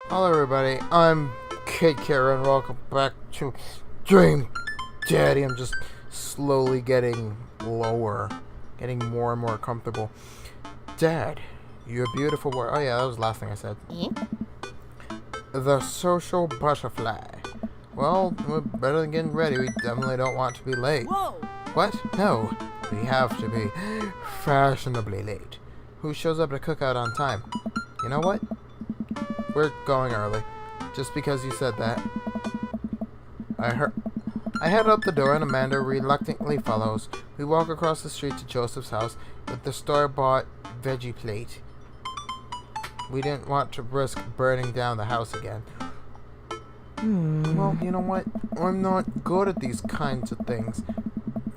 Hello everybody, I'm Kid Kara and welcome back to Dream Daddy. I'm just slowly getting lower, getting more and more comfortable. Dad, you're a beautiful boy. Oh yeah, that was the last thing I said. The social butterfly. Well, we're better than getting ready. We definitely don't want to be late. Whoa! What? No, we have to be fashionably late. Who shows up at a cookout on time? You know what? We're going early. Just because you said that. I head out the door and Amanda reluctantly follows. We walk across the street to Joseph's house with the store-bought veggie plate. We didn't want to risk burning down the house again. Well, you know what? I'm not good at these kinds of things.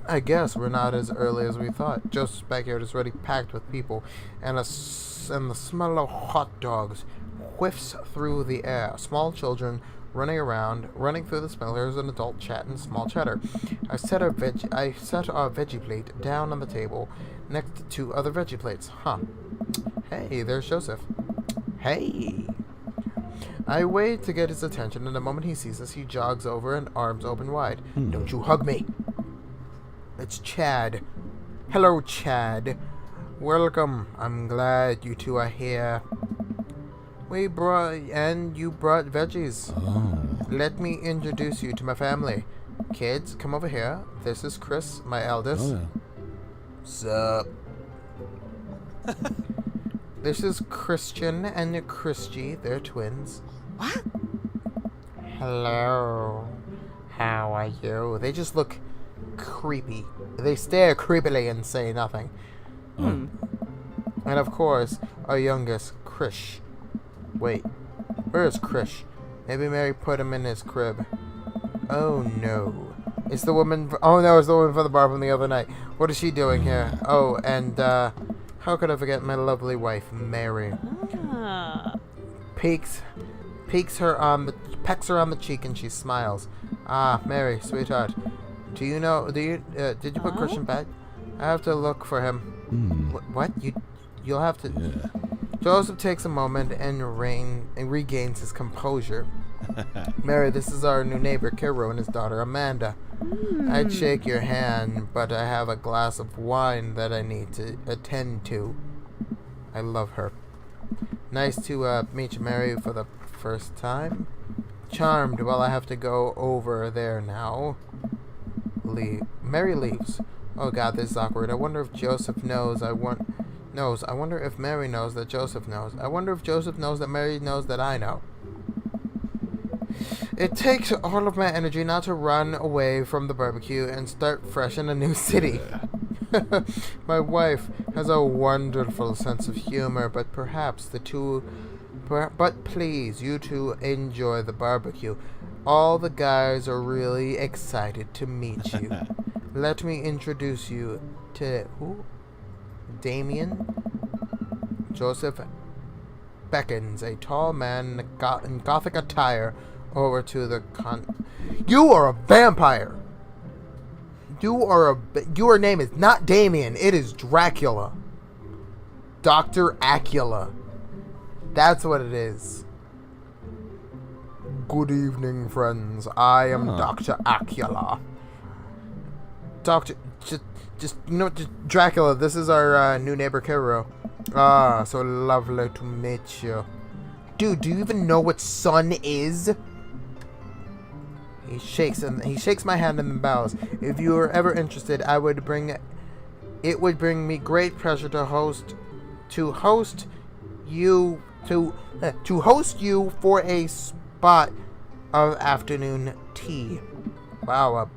I guess we're not as early as we thought. Joseph's backyard is already packed with people, and the smell of hot dogs whiffs through the air. Small children running around, running through the smell. There's an adult chat and small chatter. I set our veggie plate down on the table next to two other veggie plates. Huh. Hey, there's Joseph. Hey. I wait to get his attention, and the moment he sees us, he jogs over and arms open wide. Don't you hug me. It's Chad. Hello, Chad. Welcome. I'm glad you two are here. You brought veggies. Oh. Let me introduce you to my family. Kids, come over here. This is Chris, my eldest. Oh, Sup? This is Christian and Christy. They're twins. What? Hello. How are you? They just look creepy. They stare creepily and say nothing. And of course, our youngest, Krish. Wait, where's Krish? Maybe Mary put him in his crib. Oh no. It's the woman. Oh no, it's the woman from the bar from the other night. What is she doing here? Oh, and how could I forget my lovely wife, Mary? Pecks her on the cheek, and she smiles. Ah, Mary, sweetheart. Did you put Christian back? I have to look for him. What? You'll have to. Yeah. Joseph takes a moment and regains his composure. Mary, this is our new neighbor, Kiro, and his daughter, Amanda. I'd shake your hand, but I have a glass of wine that I need to attend to. I love her. Nice to meet you, Mary, for the first time. Charmed. Well, I have to go over there now. Mary leaves. Oh God, this is awkward. I wonder if Joseph knows. I wonder if Mary knows that Joseph knows. I wonder if Joseph knows that Mary knows that I know. It takes all of my energy not to run away from the barbecue and start fresh in a new city. My wife has a wonderful sense of humor, but please, you two enjoy the barbecue. All the guys are really excited to meet you. Let me introduce you to who? Damien. Joseph beckons a tall man in gothic attire over to the You are a vampire. Your name is not Damien. It is Dracula. Dr. Acula. That's what it is. Good evening, friends. I am Dr. Acula. Dracula, this is our new neighbor, Kiro. Ah, so lovely to meet you. Dude, do you even know what sun is? He shakes my hand and bows. If you are ever interested, it would bring me great pleasure to host you for a spot of afternoon tea. Wow,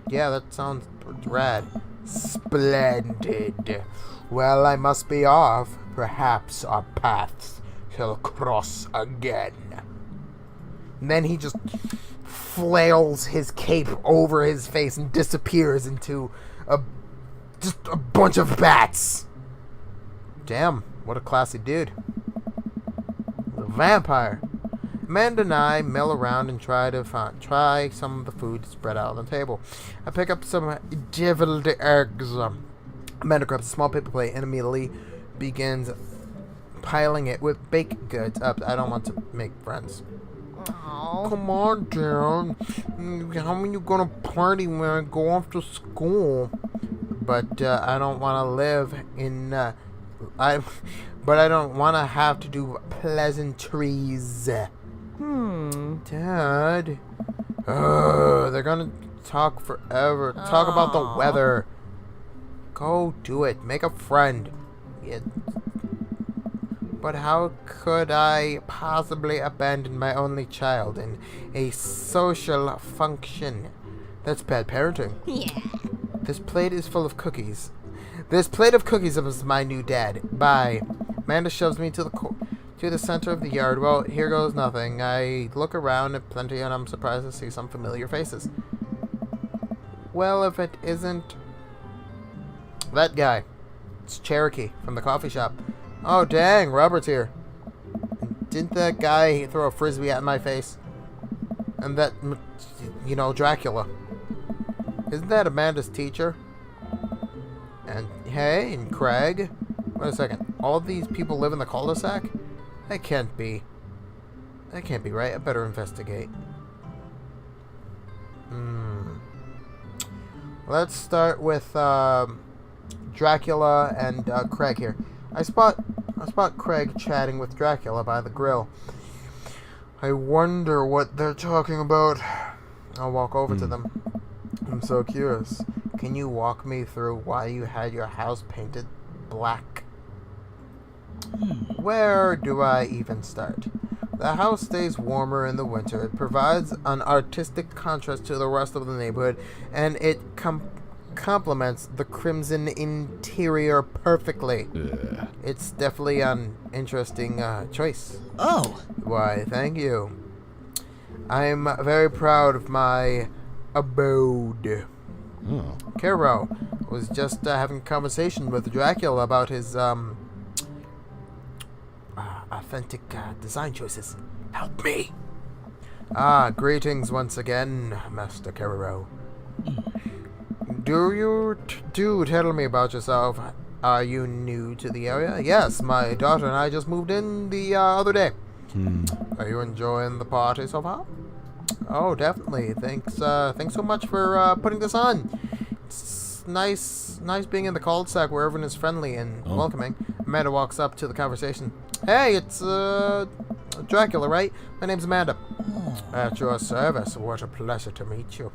yeah, that sounds rad. Splendid. Well, I must be off. Perhaps our paths shall cross again. And then he just flails his cape over his face and disappears into just a bunch of bats. Damn, what a classy dude. A vampire. Amanda and I mill around and try some of the food spread out on the table. I pick up some deviled eggs. Amanda grabs a small paper plate and immediately begins piling it with baked goods up. I don't want to make friends. Oh. Come on, Darren. How are you gonna party when I go off to school? But I don't want to live in. But I don't want to have to do pleasantries. Dad. They're gonna talk forever. Talk about the weather. Go do it. Make a friend. But how could I possibly abandon my only child in a social function? That's bad parenting. Yeah. This plate is full of cookies. This plate of cookies is my new dad. Bye. Amanda shoves me to the center of the yard. Well, here goes nothing. I look around at plenty and I'm surprised to see some familiar faces. Well, if it isn't that guy. It's Cherokee from the coffee shop. Oh, dang, Robert's here. Didn't that guy throw a frisbee at my face? And that, Dracula. Isn't that Amanda's teacher? And, hey, and Craig? Wait a second. All these people live in the cul-de-sac? That can't be. That can't be right. I better investigate. Let's start with, Dracula and, Craig here. I spot Craig chatting with Dracula by the grill. I wonder what they're talking about. I'll walk over to them. I'm so curious. Can you walk me through why you had your house painted black? Where do I even start? The house stays warmer in the winter. It provides an artistic contrast to the rest of the neighborhood, and it complements the crimson interior perfectly. It's definitely an interesting choice. Oh. Why, thank you. I'm very proud of my abode. Kero was just having a conversation with Dracula about his authentic design choices. Help me. Greetings once again, Master Kero. Do tell me about yourself. Are you new to the area? Yes, my daughter and I just moved in the other day. Are you enjoying the party so far? Oh, definitely. Thanks so much for putting this on. It's nice being in the cul-de-sac where everyone is friendly and welcoming. Amanda walks up to the conversation. Hey, it's Dracula, right? My name's Amanda. At your service. What a pleasure to meet you.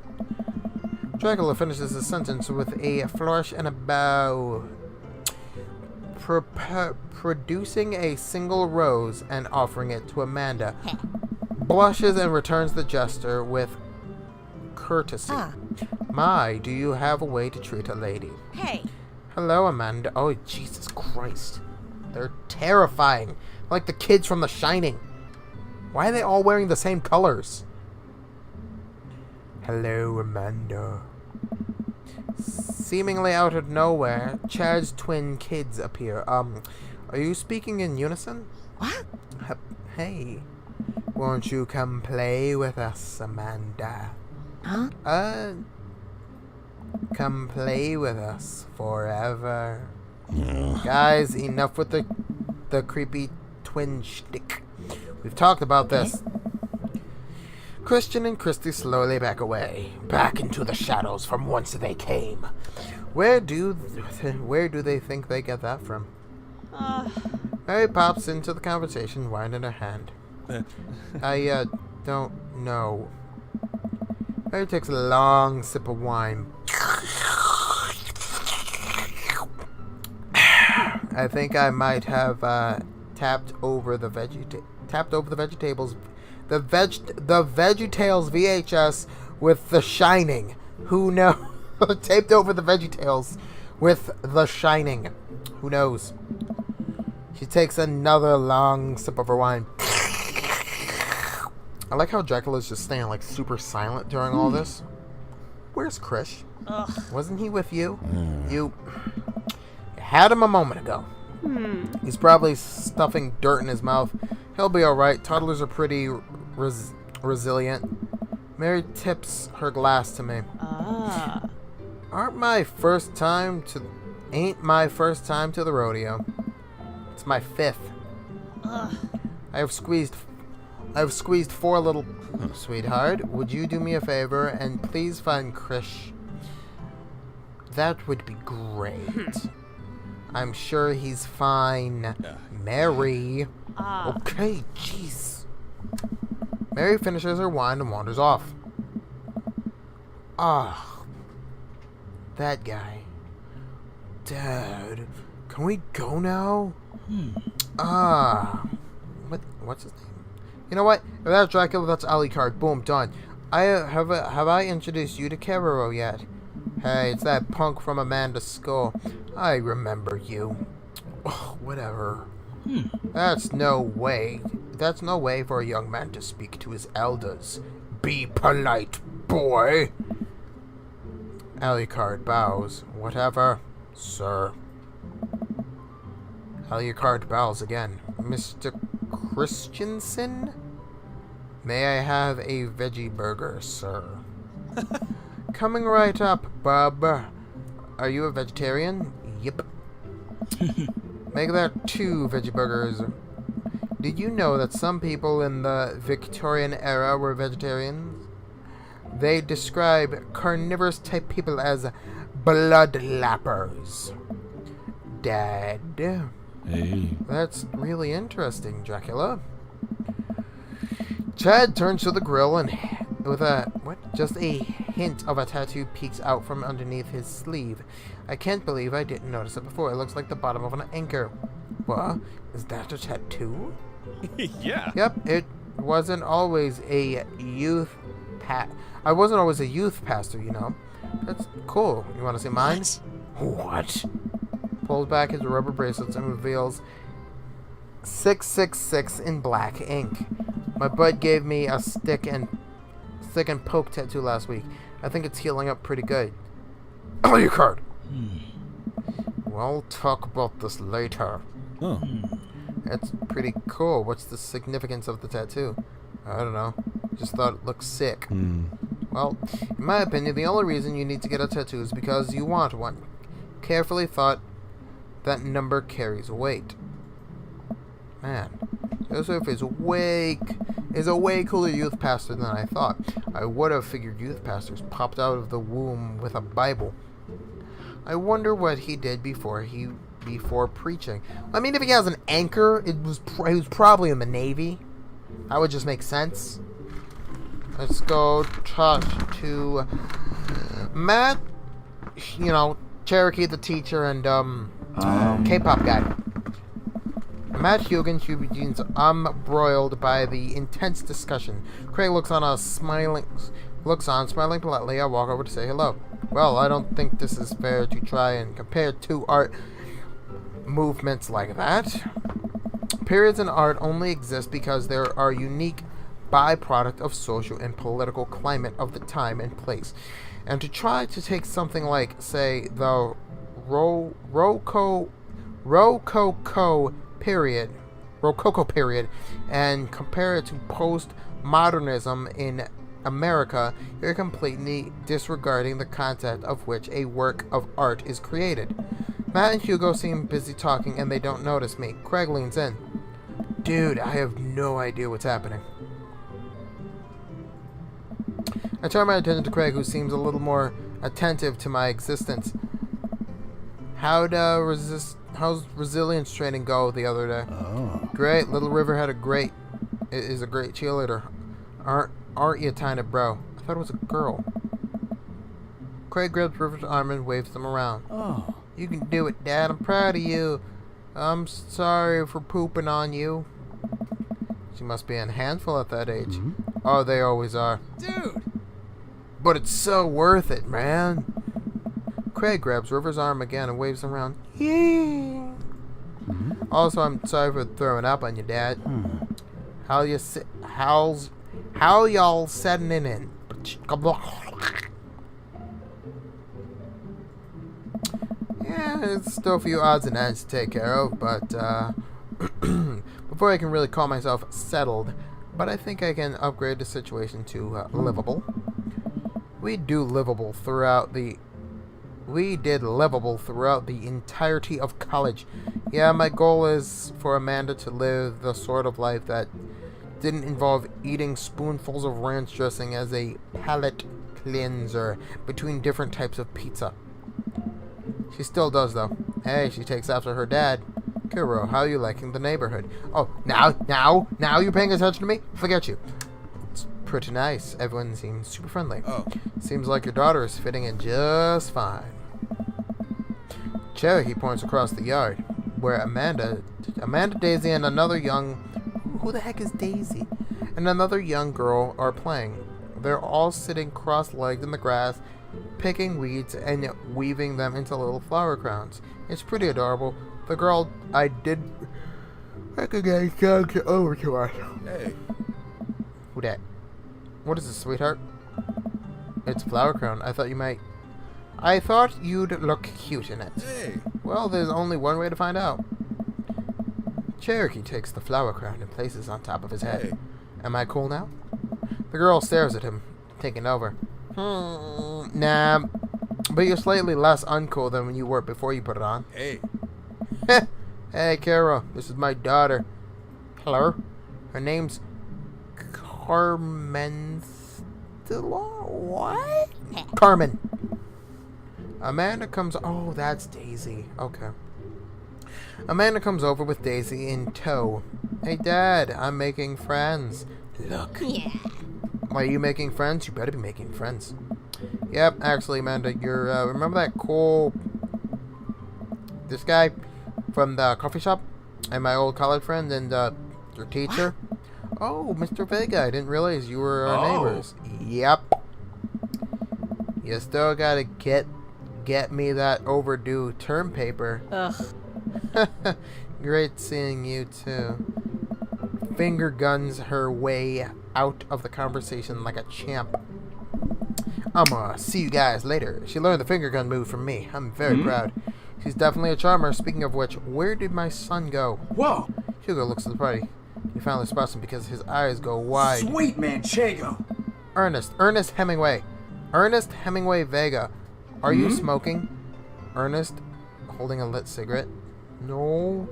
Dracula finishes his sentence with a flourish and a bow, producing a single rose and offering it to Amanda. Blushes and returns the gesture with courtesy. My, do you have a way to treat a lady? Hey. Hello, Amanda. Oh, Jesus Christ. They're terrifying. Like the kids from The Shining. Why are they all wearing the same colors? Hello, Amanda. Seemingly out of nowhere, Chad's twin kids appear. Are you speaking in unison? What? Hey. Won't you come play with us, Amanda? Huh? Come play with us forever. Guys, enough with the creepy twin shtick. We've talked about this. Christian and Christy slowly back away, back into the shadows from whence they came. Where do they think they get that from? Mary pops into the conversation, winding her hand. I don't know. Mary takes a long sip of wine. I think I might have tapped over the VeggieTales VHS with The Shining. Who knows? Taped over the VeggieTales with The Shining. Who knows? She takes another long sip of her wine. I like how Dracula's just staying like super silent during all this. Where's Krish? Wasn't he with you? You had him a moment ago. He's probably stuffing dirt in his mouth. He'll be alright. Toddlers are pretty resilient. Mary tips her glass to me. Ain't my first time to the rodeo. It's my fifth. Ugh. I have squeezed 4 little... Sweetheart, would you do me a favor and please find Krish? That would be great. I'm sure he's fine. Mary. Okay, jeez. Mary finishes her wine and wanders off. Ah, that guy. Dad, can we go now? What's his name? You know what? If that's Dracula, that's Alucard. Boom, done. Have I introduced you to Keroro yet? Hey, it's that punk from Amanda's Skull. I remember you. Oh, whatever. That's no way for a young man to speak to his elders. Be polite, boy. Alucard bows. Whatever, sir. Alucard bows again. Mr. Christensen? May I have a veggie burger, sir? Coming right up, bub. Are you a vegetarian? Yep. Make that 2 veggie burgers. Did you know that some people in the Victorian era were vegetarians? They describe carnivorous type people as bloodlappers. Dad. Hey. That's really interesting, Dracula. Chad turns to the grill and just a hint of a tattoo peeks out from underneath his sleeve. I can't believe I didn't notice it before. It looks like the bottom of an anchor. What? Is that a tattoo? Yeah. Yep, it wasn't always a I wasn't always a youth pastor, you know. That's cool. You want to see mine? What? Pulls back his rubber bracelets and reveals 666 in black ink. My bud gave me a stick and poke tattoo last week. I think it's healing up pretty good. Oh, your card. We'll talk about this later. Oh. That's pretty cool. What's the significance of the tattoo? I don't know. Just thought it looked sick. Well, in my opinion, the only reason you need to get a tattoo is because you want one. Carefully thought, that number carries weight. Man, Joseph is a way cooler youth pastor than I thought. I would have figured youth pastors popped out of the womb with a Bible. I wonder what he did before preaching. I mean, if he has an anchor, he was probably in the Navy. That would just make sense. Let's go talk to Matt. You know, Cherokee the teacher and K-pop guy. Matt Hugan's embroiled by the intense discussion. Craig looks on, smiling politely. I walk over to say hello. Well, I don't think this is fair to try and compare 2 art movements like that. Periods in art only exist because they are unique byproduct of social and political climate of the time and place. And to try to take something like, say, the Rococo period and compare it to postmodernism in America, you're completely disregarding the content of which a work of art is created. Matt and Hugo seem busy talking and they don't notice me. Craig leans in. Dude, I have no idea what's happening. I turn my attention to Craig, who seems a little more attentive to my existence. How's resilience training go the other day? Oh. Great. Little River is a great cheerleader. Aren't you, tiny bro? I thought it was a girl. Craig grabs River's arm and waves them around. Oh. You can do it, Dad. I'm proud of you. I'm sorry for pooping on you. She must be a handful at that age. Oh, they always are. Dude! But it's so worth it, man. Craig grabs River's arm again and waves him around. Yay! Also, I'm sorry for throwing up on you, Dad. How y'all setting it in? Yeah, there's still a few odds and ends to take care of, but before I can really call myself settled, but I think I can upgrade the situation to livable. We do livable throughout the We did livable throughout the entirety of college. Yeah, my goal is for Amanda to live the sort of life that didn't involve eating spoonfuls of ranch dressing as a palate cleanser between different types of pizza. She still does, though. Hey, she takes after her dad. Kuro, how are you liking the neighborhood? Oh, now you're paying attention to me? Forget you. It's pretty nice. Everyone seems super friendly. Oh. Seems like your daughter is fitting in just fine. Cherokee points across the yard, where Amanda, Daisy, and another young... Who the heck is Daisy? And another young girl are playing. They're all sitting cross-legged in the grass, picking weeds and weaving them into little flower crowns. It's pretty adorable. The girl I did recognize comes over to us. Hey. Who dat? What is this, sweetheart? It's a flower crown. I thought you'd look cute in it. Hey. Well, there's only one way to find out. Cherokee takes the flower crown and places it on top of his head. Hey. Am I cool now? The girl stares at him, taking over. Nah, but you're slightly less uncool than when you were before you put it on. Hey. Hey, Carol, this is my daughter. Hello? Her name's Carmen Stella? What? Carmen. Amanda comes... Oh, that's Daisy. Okay. Amanda comes over with Daisy in tow. Hey, Dad, I'm making friends. Look. Yeah. Why are you making friends? You better be making friends. Yep, actually, Amanda, you're... remember that cool... This guy from the coffee shop? And my old college friend and, your teacher? Oh, Mr. Vega, I didn't realize you were our neighbors. Yep. You still gotta get me that overdue term paper. Ugh. Great seeing you, too. Finger guns her way out of the conversation like a champ. I'ma see you guys later. She learned the finger gun move from me. I'm very proud. She's definitely a charmer. Speaking of which, where did my son go? Whoa! Hugo looks at the party. He finally spots him because his eyes go wide. Sweet Manchego! Ernest Hemingway. Ernest Hemingway Vega. Are you smoking? Ernest, holding a lit cigarette. No.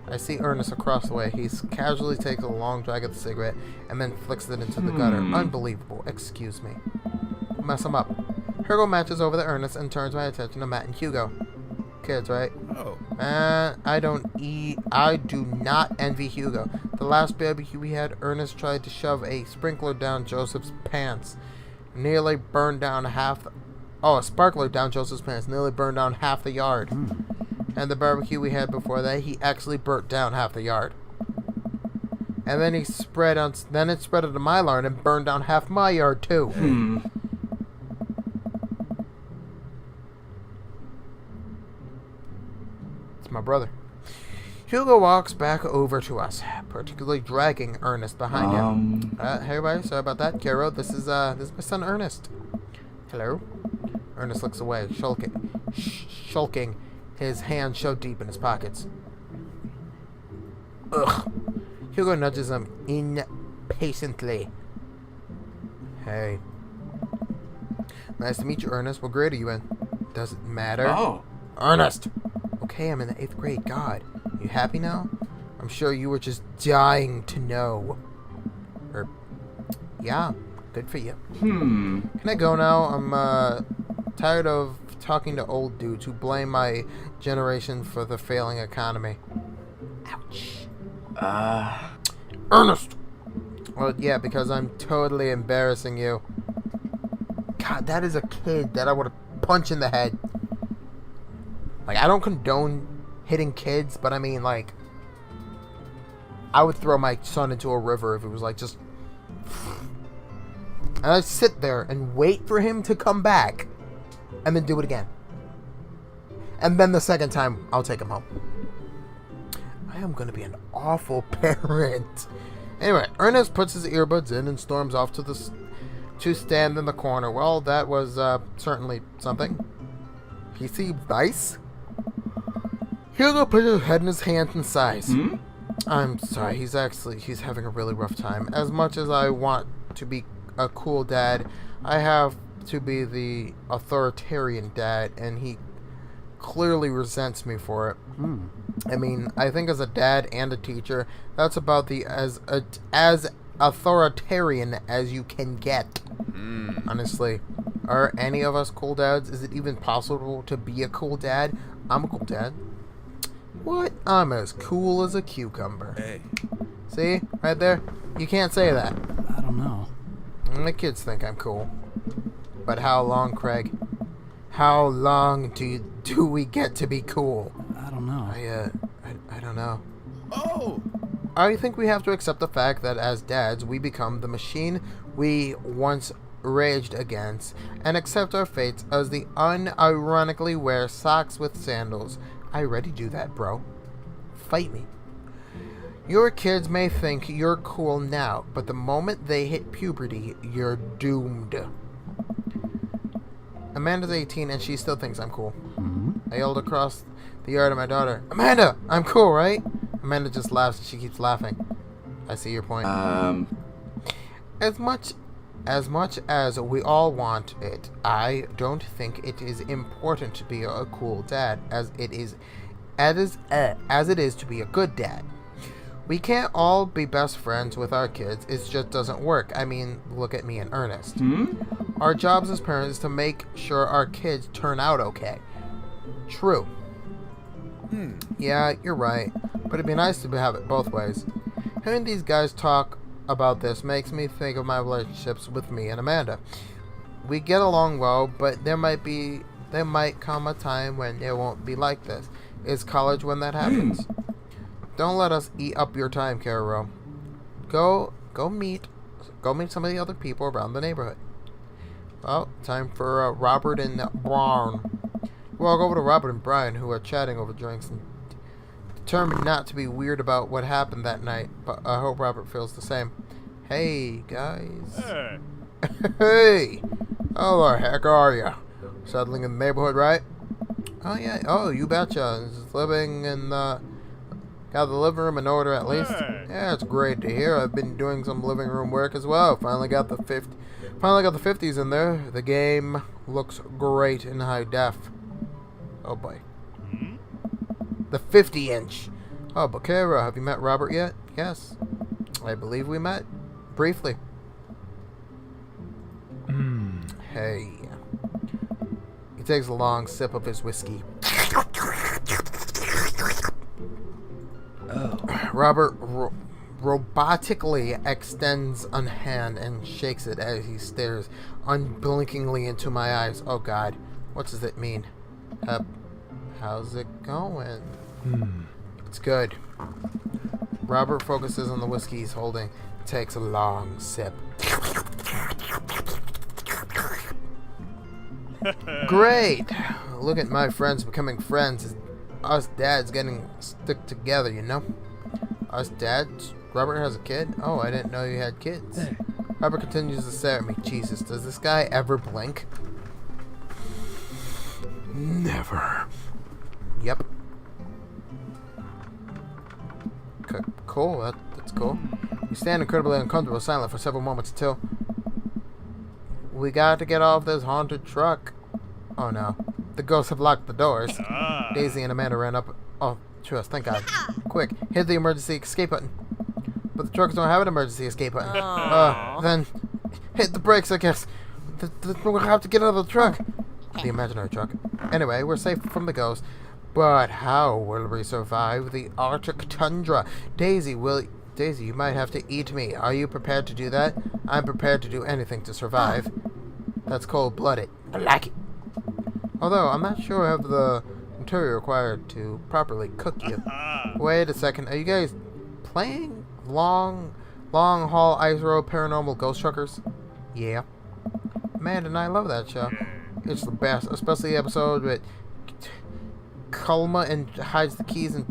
I see Ernest across the way. He casually takes a long drag of the cigarette and then flicks it into the gutter. Unbelievable. Excuse me. Mess him up. Hugo matches over to Ernest and turns my attention to Matt and Hugo. Kids, right? Oh. I do not envy Hugo. The last barbecue we had, Ernest tried to shove a sprinkler down Joseph's pants. Nearly burned down a sparkler down Joseph's pants. Nearly burned down half the yard. And the barbecue we had before that, he actually burnt down half the yard. And then it spread into my yard and burned down half my yard too. It's my brother. Hugo walks back over to us, particularly dragging Ernest behind him. Hey everybody, sorry about that. Karo, this is my son Ernest. Hello. Ernest looks away, shulking. His hands show deep in his pockets. Ugh. Hugo nudges him impatiently. Hey. Nice to meet you, Ernest. What grade are you in? Does it matter? Oh. Ernest! Okay, I'm in the 8th grade. God. You happy now? I'm sure you were just dying to know. Yeah. Good for you. Can I go now? I'm, tired of talking to old dudes who blame my generation for the failing economy. Ouch. Ernest! Well, yeah, because I'm totally embarrassing you. God, that is a kid that I would have punched in the head. Like, I don't condone hitting kids, but I mean, like, I would throw my son into a river if it was, like, just... And I'd sit there and wait for him to come back. And then do it again. And then the second time, I'll take him home. I am going to be an awful parent. Anyway, Ernest puts his earbuds in and storms off to stand in the corner. Well, that was certainly something. He seems nice. Hugo puts his head in his hands and sighs. I'm sorry, he's having a really rough time. As much as I want to be a cool dad, I have to be the authoritarian dad, and he clearly resents me for it. I mean, I think as a dad and a teacher, that's about as authoritarian as you can get. Honestly, are any of us cool dads? Is it even possible to be a cool dad? I'm a cool dad. What? I'm as cool as a cucumber. Hey. See? Right there? You can't say that. I don't know. My kids think I'm cool. But how long, Craig? How long do we get to be cool? I don't know. I don't know. Oh! I think we have to accept the fact that as dads, we become the machine we once raged against, and accept our fates as the unironically wear socks with sandals. I already do that, bro. Fight me. Your kids may think you're cool now, but the moment they hit puberty, you're doomed. Amanda's 18 and she still thinks I'm cool. I yelled across the yard at my daughter, "Amanda, I'm cool, right?" Amanda just laughs and she keeps laughing. I see your point. As much as we all want it, I don't think it is important to be a cool dad as it is to be a good dad. We can't all be best friends with our kids. It just doesn't work. I mean, look at me and Ernest. Our jobs as parents is to make sure our kids turn out okay. True. Yeah, you're right. But it'd be nice to have it both ways. Hearing these guys talk about this makes me think of my relationships with me and Amanda. We get along well, but there might come a time when it won't be like this. Is college when that happens? Don't let us eat up your time, Caro. Go meet some of the other people around the neighborhood. Well, time for Robert and Brian. Walk over to Robert and Brian, who are chatting over drinks and determined not to be weird about what happened that night, but I hope Robert feels the same. Hey, guys. Hey. Hey! How the heck are ya? Settling in the neighborhood, right? Oh, yeah. Oh, you betcha. Living in got the living room in order at least. Hey. Yeah, it's great to hear. I've been doing some living room work as well. Finally got the 50s in there. The game looks great in high def. Oh boy. The 50-inch. Oh, Bakera, have you met Robert yet? Yes. I believe we met. Briefly. Hey. He takes a long sip of his whiskey. Robert robotically extends a hand and shakes it as he stares unblinkingly into my eyes. Oh God, what does it mean? How's it going? It's good. Robert focuses on the whiskey he's holding, takes a long sip. Great! Look at my friends becoming friends. Us dads getting stick together, you know? Us dads? Robert has a kid? Oh, I didn't know you had kids. Hey. Robert continues to stare at me. Jesus, does this guy ever blink? Never. Yep. Cool, that's cool. We stand incredibly uncomfortable, silent for several moments until we got to get off this haunted truck. Oh no. The ghosts have locked the doors. Daisy and Amanda ran up. Oh, trust, thank God. Quick, hit the emergency escape button. But the trucks don't have an emergency escape button. Then hit the brakes, I guess. We'll have to get out of the truck. The imaginary truck. Anyway, we're safe from the ghosts. But how will we survive the Arctic tundra? Daisy, you might have to eat me. Are you prepared to do that? I'm prepared to do anything to survive. That's cold-blooded. I like it. Although, I'm not sure I have the material required to properly cook you. Wait a second. Are you guys playing long haul ice road paranormal ghost truckers? Yeah. Man, and I love that show. It's the best, especially the episode with Kulma and hides the keys and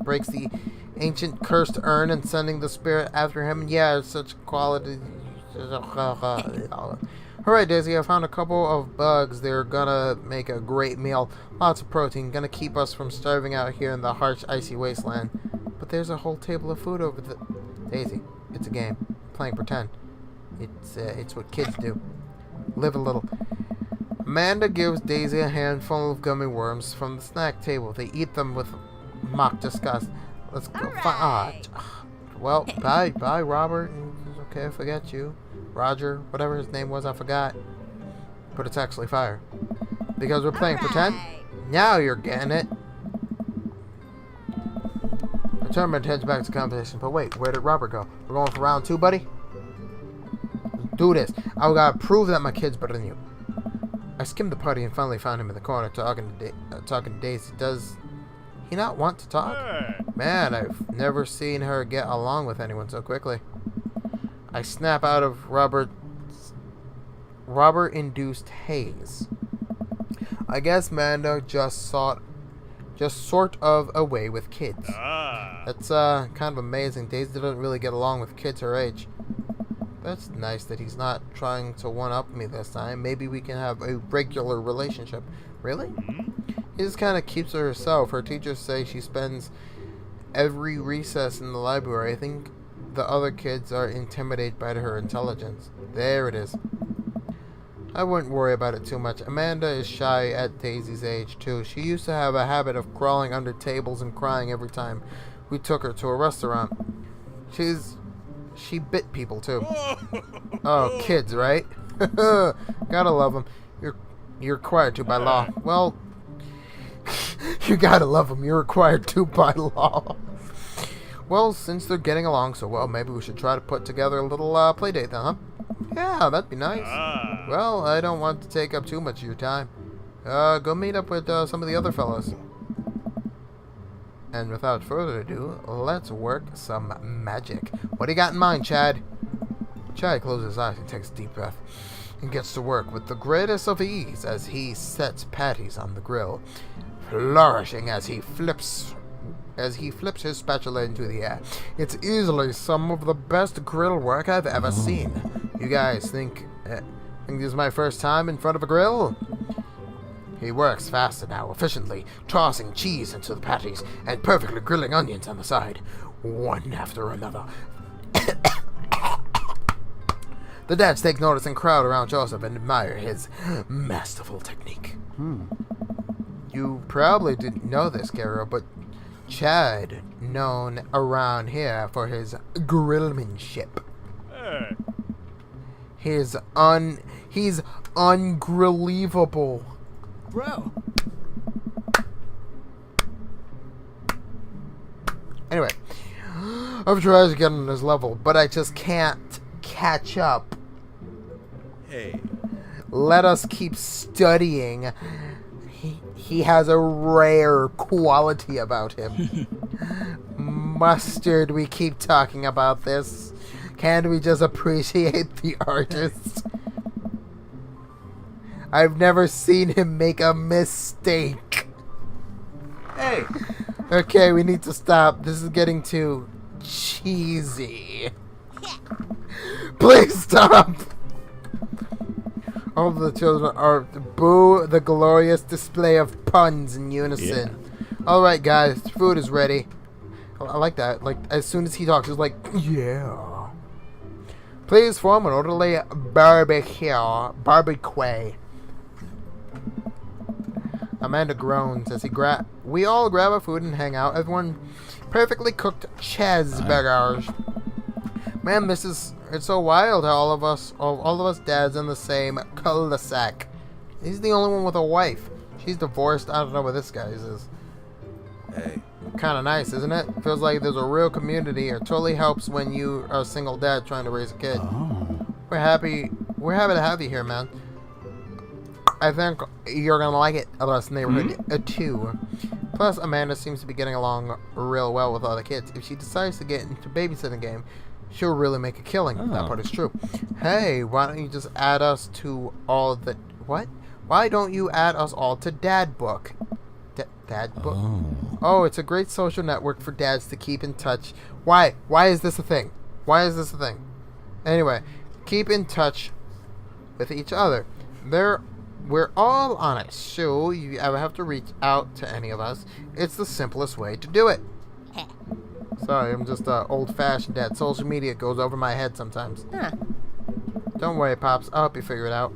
breaks the ancient cursed urn and sending the spirit after him. Yeah, it's such quality. Alright, Daisy, I found a couple of bugs. They're gonna make a great meal. Lots of protein. Gonna keep us from starving out here in the harsh, icy wasteland. But there's a whole table of food over the... Daisy, it's a game. Playing pretend. It's what kids do. Live a little. Amanda gives Daisy a handful of gummy worms from the snack table. They eat them with mock disgust. Let's go. Alright. Well, bye, Robert. It's okay, I forget you. Roger, whatever his name was, I forgot. But it's actually fire. Because we're playing pretend? Now you're getting it. The tournament heads back to competition. But wait, where did Robert go? We're going for round 2, buddy? Let's do this. I gotta prove that my kid's better than you. I skimmed the party and finally found him in the corner talking to Daisy. Does he not want to talk? Man, I've never seen her get along with anyone so quickly. I snap out of Robert-induced haze. I guess Mando just sort of a way with kids. That's kind of amazing. Daisy doesn't really get along with kids her age. That's nice that he's not trying to one-up me this time. Maybe we can have a regular relationship. Really? He just kind of keeps to herself. Her teachers say she spends every recess in the library. I think the other kids are intimidated by her intelligence. There it is. I wouldn't worry about it too much. Amanda is shy at Daisy's age, too. She used to have a habit of crawling under tables and crying every time we took her to a restaurant. She bit people, too. Oh, kids, right? Gotta love them. You're required to by law. Well, you gotta love them. You're required to by law. Well, since they're getting along so well, maybe we should try to put together a little play date then, huh? Yeah, that'd be nice. Well, I don't want to take up too much of your time. Go meet up with some of the other fellows. And without further ado, let's work some magic. What do you got in mind, Chad? Chad closes his eyes and takes a deep breath and gets to work with the greatest of ease as he sets patties on the grill, flourishing as he flips his spatula into the air. It's easily some of the best grill work I've ever seen. You guys think this is my first time in front of a grill? He works faster now, efficiently, tossing cheese into the patties and perfectly grilling onions on the side, one after another. The dads take notice and crowd around Joseph and admire his masterful technique. You probably didn't know this, Carol, but Chad, known around here for his grillmanship. He's ungrillevable. Bro. Anyway, I've tried to get on his level, but I just can't catch up. Hey. Let us keep studying. He has a rare quality about him. Mustard, we keep talking about this. Can't we just appreciate the artist? I've never seen him make a mistake. Hey. Okay, we need to stop. This is getting too cheesy. Please stop. All of the children are boo the glorious display of puns in unison. Yeah. Alright guys, food is ready. I like that. Like, as soon as he talks, it's like, yeah. Please form an orderly barbecue. Amanda groans as we all grab our food and hang out. Everyone perfectly cooked cheeseburgers. Man, it's so wild how all of us dads in the same cul-de-sac. He's the only one with a wife. She's divorced. I don't know what this guy's is. Hey. Kind of nice, isn't it? Feels like there's a real community. It totally helps when you are a single dad trying to raise a kid. Oh. We're happy to have you here, man. I think you're gonna like it of us neighborhood too. Plus, Amanda seems to be getting along real well with all the kids. If she decides to get into babysitting game, she'll really make a killing. Oh. That part is true. Hey, why don't you just add us to all the... What? Why don't you add us all to Dad Book? Dad Book? Oh, it's a great social network for dads to keep in touch. Why? Why is this a thing? Why is this a thing? Anyway, keep in touch with each other. We're all on it, so if you ever have to reach out to any of us, it's the simplest way to do it. Sorry, I'm just old-fashioned dad. Social media goes over my head sometimes. Huh. Don't worry, Pops. I'll help you figure it out.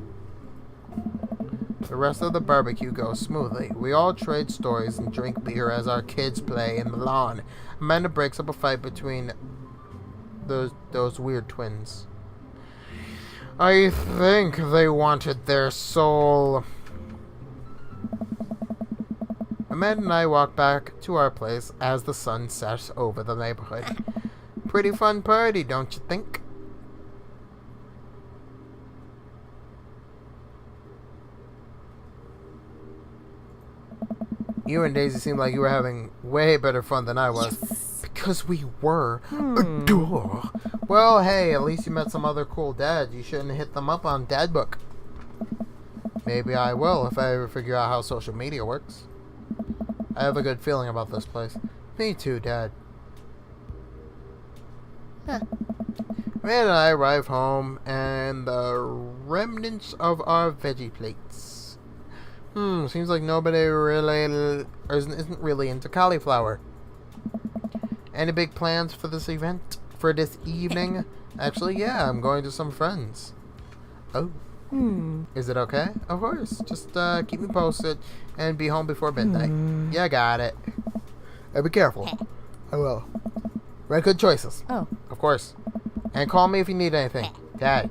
The rest of the barbecue goes smoothly. We all trade stories and drink beer as our kids play in the lawn. Amanda breaks up a fight between those weird twins. I think they wanted their soul. Amanda and I walk back to our place as the sun sets over the neighborhood. Pretty fun party, don't you think? You and Daisy seemed like you were having way better fun than I was. Yes. Because we were. Duh. Well, hey, at least you met some other cool dads. You shouldn't hit them up on Dad Book. Maybe I will if I ever figure out how social media works. I have a good feeling about this place. Me too, Dad. Huh. Red and I arrive home, and the remnants of our veggie plates. Seems like nobody really isn't really into cauliflower. Any big plans for this event? For this evening? Actually, yeah, I'm going to some friends. Oh. Is it okay? Of course. Just keep me posted and be home before midnight. Yeah, got it. Hey, be careful. I will. Make good choices. Oh. Of course. And call me if you need anything. Dad.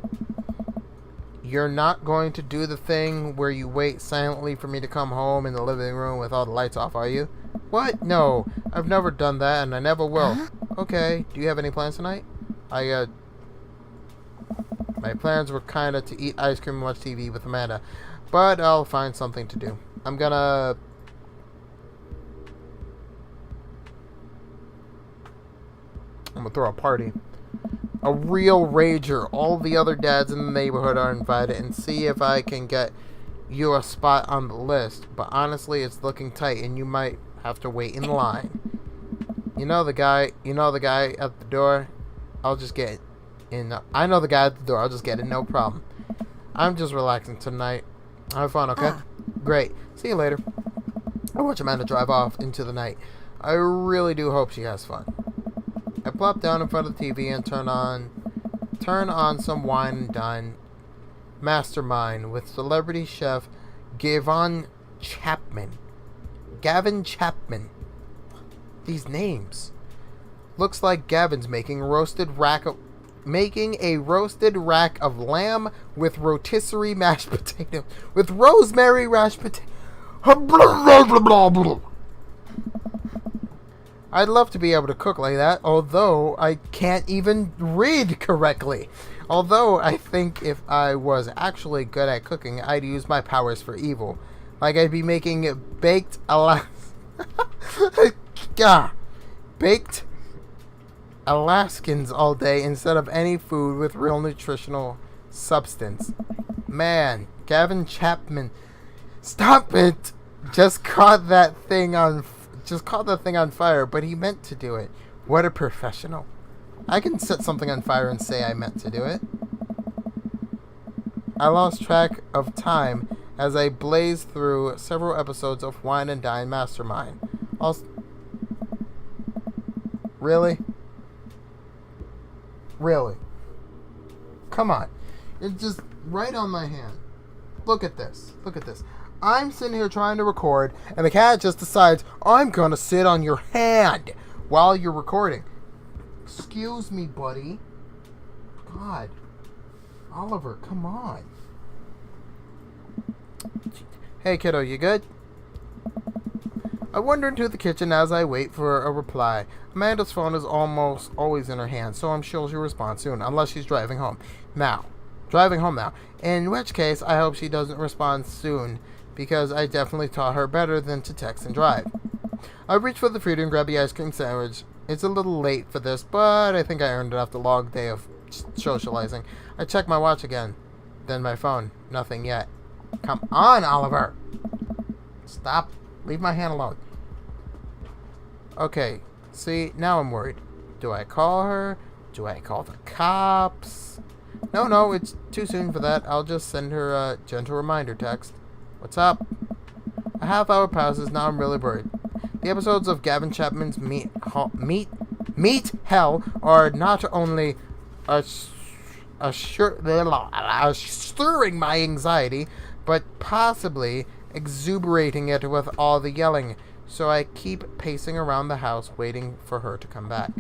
You're not going to do the thing where you wait silently for me to come home in the living room with all the lights off, are you? What? No. I've never done that, and I never will. Huh? Okay. Do you have any plans tonight? My plans were kinda to eat ice cream and watch TV with Amanda. But I'll find something to do. I'm gonna throw a party. A real rager. All the other dads in the neighborhood are invited, and see if I can get you a spot on the list. But honestly, it's looking tight, and you might have to wait in line. You know the guy at the door? I'll just get in. I know the guy at the door. I'll just get in, no problem. I'm just relaxing tonight. Have fun, okay? Great. See you later. I watch Amanda drive off into the night. I really do hope she has fun. I plop down in front of the TV and turn on some wine and dine mastermind with celebrity chef Gavin Chapman. These names. Looks like Gavin's making a roasted rack of lamb with rotisserie mashed potato. With rosemary mashed potato. I'd love to be able to cook like that, although I can't even read correctly. Although I think if I was actually good at cooking, I'd use my powers for evil. Like I'd be making baked Alaskans all day instead of any food with real nutritional substance. Man, Gavin Chapman, stop it! Just caught that thing on fire, but he meant to do it. What a professional. I can set something on fire and say I meant to do it. I lost track of time as I blazed through several episodes of Wine and Dine Mastermind. Really? Come on. It's just right on my hand. Look at this. I'm sitting here trying to record, and the cat just decides, I'm gonna sit on your hand while you're recording. Excuse me, buddy. God. Oliver, come on. Hey, kiddo, you good? I wander into the kitchen as I wait for a reply. Amanda's phone is almost always in her hand, so I'm sure she'll respond soon, unless she's driving home now. In which case, I hope she doesn't respond soon, because I definitely taught her better than to text and drive. I reach for the food and grab the ice cream sandwich. It's a little late for this, but I think I earned it after a long day of socializing. I check my watch again, then my phone. Nothing yet. Come on, Oliver! Stop. Leave my hand alone. Okay, see, now I'm worried. Do I call her? Do I call the cops? No, it's too soon for that. I'll just send her a gentle reminder text. What's up? A half hour passes, now I'm really worried. The episodes of Gavin Chapman's Meet Hell are not only stirring my anxiety, but possibly exuberating it with all the yelling. So I keep pacing around the house waiting for her to come back.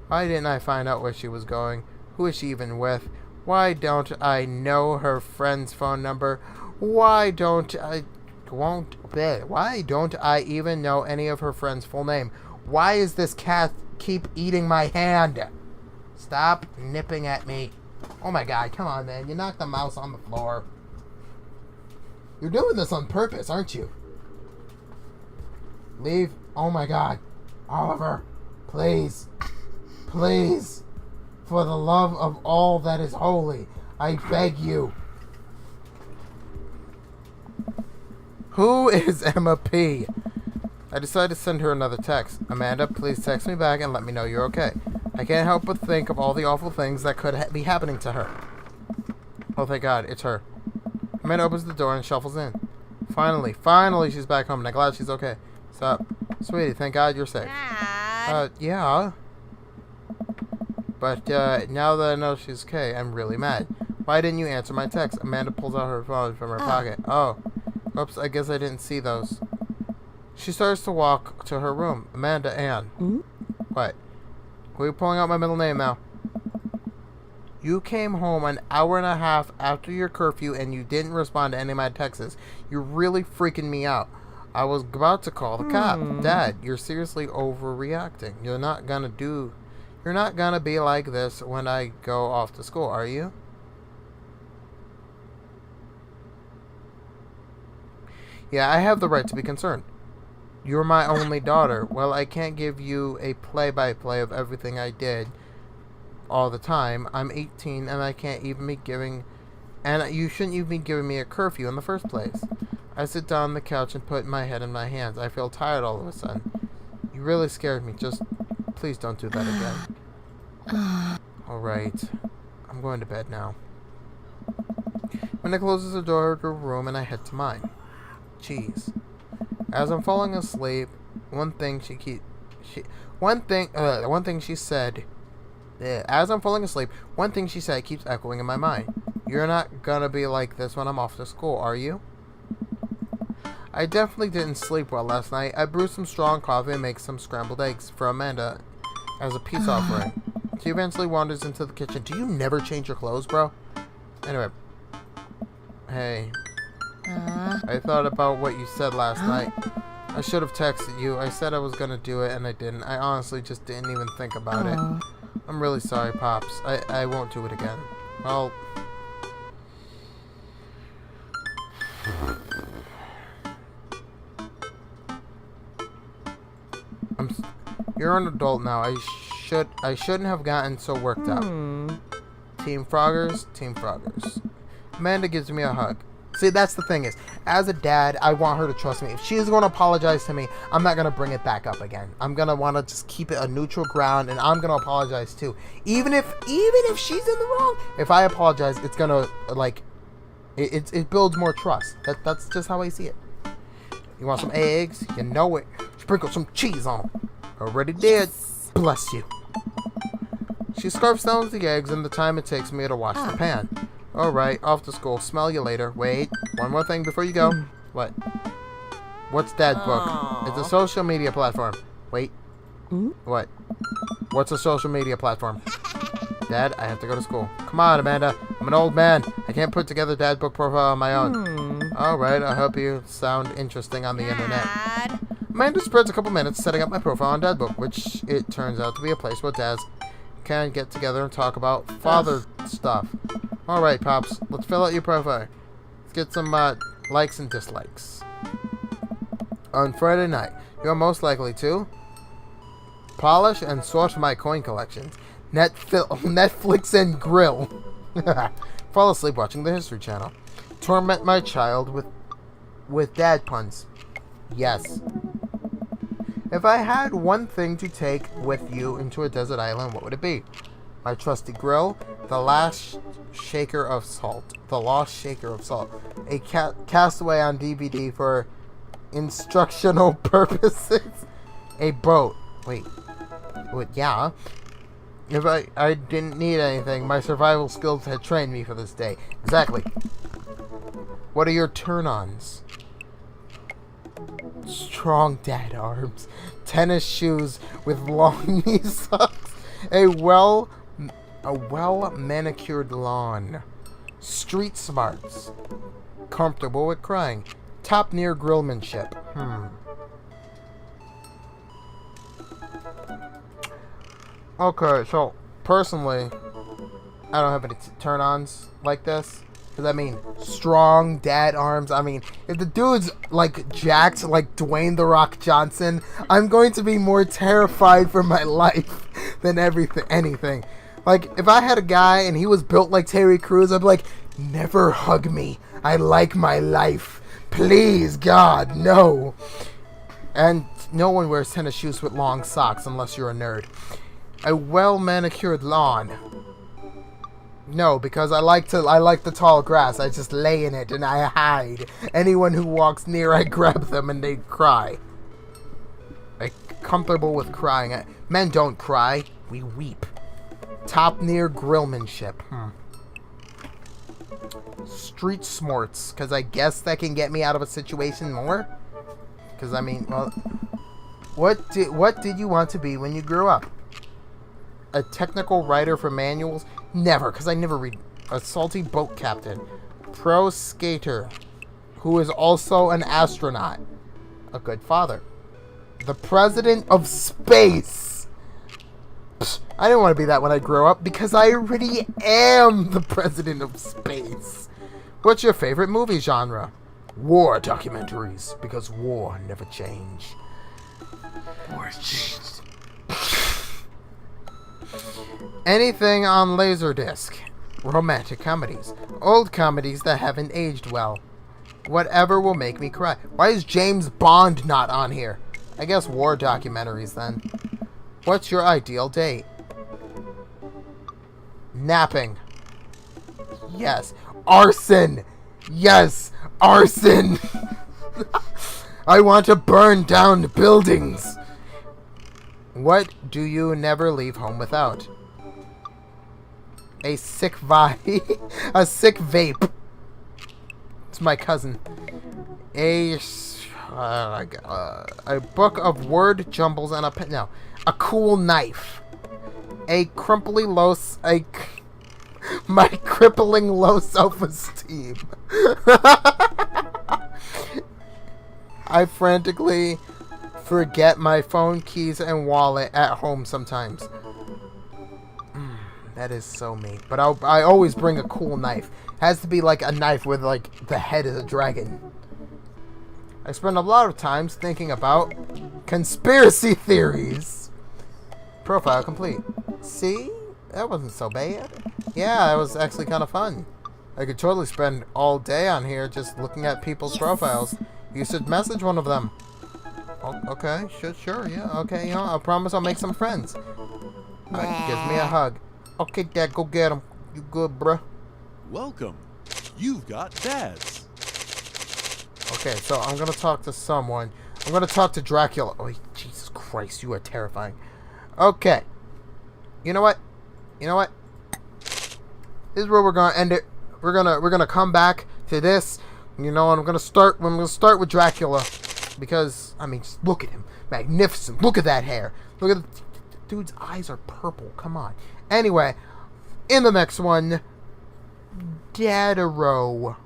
Why didn't I find out where she was going? Who is she even with? Why don't I know her friend's phone number? Why don't I even know any of her friends' full name? Why is this cat keep eating my hand? Stop nipping at me. Oh my god, come on, man. You knocked the mouse on the floor. You're doing this on purpose, aren't you? Leave. Oh my god. Oliver, please. Please. For the love of all that is holy, I beg you. Who is Emma P? I decided to send her another text. Amanda, please text me back and let me know you're okay. I can't help but think of all the awful things that could be happening to her. Oh, thank God, it's her. Amanda opens the door and shuffles in. Finally, she's back home, and I'm glad she's okay. What's up? Sweetie, thank God you're safe. Dad. Yeah. But, now that I know she's okay, I'm really mad. Why didn't you answer my text? Amanda pulls out her phone from her pocket. Oh. Oops, I guess I didn't see those. She starts to walk to her room. Amanda Ann. Mm-hmm. What? Why are you pulling out my middle name now? You came home an hour and a half after your curfew and you didn't respond to any of my texts. You're really freaking me out. I was about to call the cop. Dad, you're seriously overreacting. You're not gonna be like this when I go off to school, are you? Yeah, I have the right to be concerned. You're my only daughter. Well, I can't give you a play-by-play of everything I did all the time. I'm 18 and I can't even be giving... And you shouldn't even be giving me a curfew in the first place. I sit down on the couch and put my head in my hands. I feel tired all of a sudden. You really scared me. Just please don't do that again. Alright. I'm going to bed now. Minna closes the door to her room and I head to mine. Jeez. As I'm falling asleep, one thing she said keeps echoing in my mind. You're not gonna be like this when I'm off to school, are you? I definitely didn't sleep well last night. I brewed some strong coffee and make some scrambled eggs for Amanda as a peace offering. She eventually wanders into the kitchen. Do you never change your clothes, bro? Anyway. Hey. I thought about what you said last night. I should have texted you. I said I was gonna do it and I didn't. I honestly just didn't even think about it. I'm really sorry, Pops. I won't do it again. Well... You're an adult now. I shouldn't have gotten so worked out. Team Froggers, Team Froggers. Amanda gives me a hug. See, that's the thing is, as a dad, I want her to trust me. If she's going to apologize to me, I'm not going to bring it back up again. I'm going to want to just keep it a neutral ground, and I'm going to apologize too. Even if she's in the wrong, if I apologize, it's going to, like, it builds more trust. That's just how I see it. You want some eggs? You know it. Sprinkle some cheese on them. Already did. Bless you. She scarfs down the eggs and the time it takes me to wash the pan. Alright, off to school. Smell you later. Wait, one more thing before you go. What? What's Dad's book? It's a social media platform. Wait. What? What's a social media platform? Dad, I have to go to school. Come on, Amanda. I'm an old man. I can't put together Dad's book profile on my own. Alright, I hope you sound interesting on the internet. Amanda spreads a couple minutes setting up my profile on Dad's book, which it turns out to be a place where dads can get together and talk about father stuff. Alright, Pops, let's fill out your profile. Let's get some likes and dislikes. On Friday night, you're most likely to polish and sort my coin collections, Netflix and grill, fall asleep watching the History Channel, torment my child with dad puns. Yes. If I had one thing to take with you into a desert island, what would it be? My trusty grill, the last shaker of salt. The Lost Shaker of Salt. A castaway on DVD for instructional purposes. A boat. Wait, yeah. If I didn't need anything, my survival skills had trained me for this day. Exactly. What are your turn-ons? Strong dad arms, tennis shoes with long knee socks, a well manicured lawn, street smarts, comfortable with crying, top near grillmanship. Okay, so personally, I don't have any turn-ons like this. Because, I mean, strong dad arms. I mean, if the dude's, like, jacked like Dwayne "The Rock" Johnson, I'm going to be more terrified for my life than anything. Like, if I had a guy and he was built like Terry Crews, I'd be like, never hug me. I like my life. Please, God, no. And no one wears tennis shoes with long socks unless you're a nerd. A well-manicured lawn. No, because I like the tall grass. I just lay in it and I hide. Anyone who walks near, I grab them and they cry. I'm comfortable with crying. Men don't cry. We weep. Top near grillmanship. Street smarts, because I guess that can get me out of a situation more. Because, I mean, well, what did you want to be when you grew up? A technical writer for manuals? Never, because I never read. A salty boat captain. Pro skater. Who is also an astronaut. A good father. The president of space. Psh, I didn't want to be that when I grow up, because I already am the president of space. What's your favorite movie genre? War documentaries, because war never change. War changed. Anything on Laserdisc. Romantic comedies. Old comedies that haven't aged well. Whatever will make me cry. Why is James Bond not on here? I guess war documentaries then. What's your ideal date? Napping. Yes. Arson! Yes! Arson! I want to burn down buildings! What do you never leave home without? A sick vibe. A sick vape. It's my cousin. A book of word jumbles and a pen. No. A cool knife. A crumply low... my crippling low self-esteem. I frantically forget my phone, keys, and wallet at home sometimes. That is so me. But I always bring a cool knife. Has to be like a knife with like the head of a dragon. I spend a lot of times thinking about conspiracy theories. Profile complete. See? That wasn't so bad. Yeah, it was actually kind of fun. I could totally spend all day on here just looking at people's profiles. You should message one of them. Oh, okay, sure, yeah, okay, you know, I promise I'll make some friends. Gives me a hug. Okay, Dad, go get him. You good, bruh? Welcome. You've got dads. Okay, so I'm gonna talk to someone. I'm gonna talk to Dracula. Oh, Jesus Christ, you are terrifying. Okay. You know what? This is where we're gonna end it. We're gonna come back to this. You know, and I'm gonna start with Dracula. Because, I mean, just look at him. Magnificent. Look at that hair. Look at the dude's eyes are purple. Come on. Anyway, in the next one, Dadaro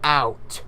out.